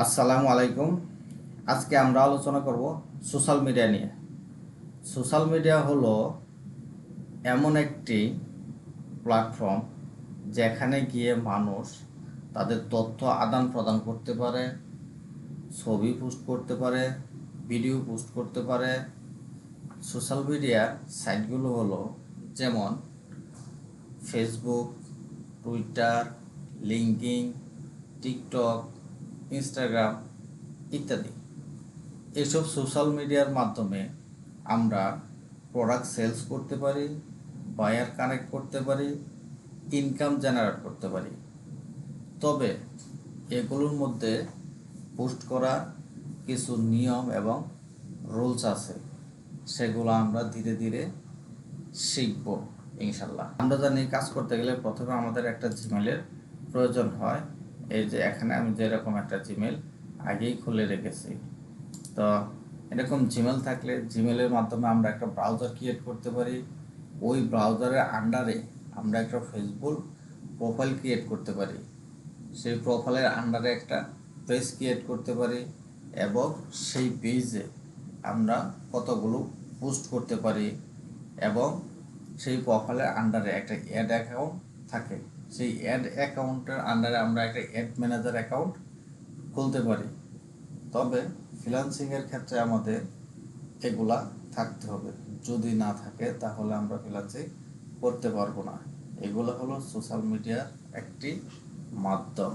আসসালামু আলাইকুম। আজকে আমরা আলোচনা করব সোশ্যাল মিডিয়া নিয়ে। সোশ্যাল মিডিয়া হলো এমন একটি প্ল্যাটফর্ম যেখানে গিয়ে মানুষ তাদের তথ্য আদান প্রদান করতে পারে, ছবি পোস্ট করতে পারে, ভিডিও পোস্ট করতে পারে। সোশ্যাল মিডিয়ার সাইটগুলো হলো যেমন Facebook, Twitter, LinkedIn, TikTok, Instagram ইত্যাদি। এসব সোশ্যাল মিডিয়ার মাধ্যমে আমরা প্রোডাক্ট সেলস করতে পারি, বায়ার কানেক্ট করতে পারি, ইনকাম জেনারেট করতে পারি। তবে এগুলোর মধ্যে পোস্ট করার কিছু নিয়ম এবং রুলস আছে, সেগুলো আমরা ধীরে ধীরে শিখব ইনশাল্লাহ। আমরা জানি কাজ করতে গেলে প্রথমে আমাদের একটা জিমেলের প্রয়োজন হয়। এই যে এখানে আমি যেরকম একটা জিমেল আগেই খুলে রেখেছি। তো এরকম জিমেল থাকলে জিমেলের মাধ্যমে আমরা একটা ব্রাউজার ক্রিয়েট করতে পারি। ওই ব্রাউজারের আন্ডারে আমরা একটা ফেসবুক প্রোফাইল ক্রিয়েট করতে পারি। সেই প্রোফাইলের আন্ডারে একটা পেজ ক্রিয়েট করতে পারি এবং সেই পেজে আমরা কতগুলো পোস্ট করতে পারি এবং সেই প্রোফাইলের আন্ডারে একটা অ্যাড অ্যাকাউন্ট থাকে। সেই অ্যাড অ্যাকাউন্টের আন্ডারে আমরা একটা অ্যাড ম্যানেজার অ্যাকাউন্ট খুলতে পারি। তবে ফ্রিল্যান্সিংয়ের ক্ষেত্রে আমাদের এগুলা থাকতে হবে। যদি না থাকে তাহলে আমরা ফ্রিল্যান্সিং করতে পারবো না। এগুলো হলো সোশ্যাল মিডিয়ার একটি মাধ্যম।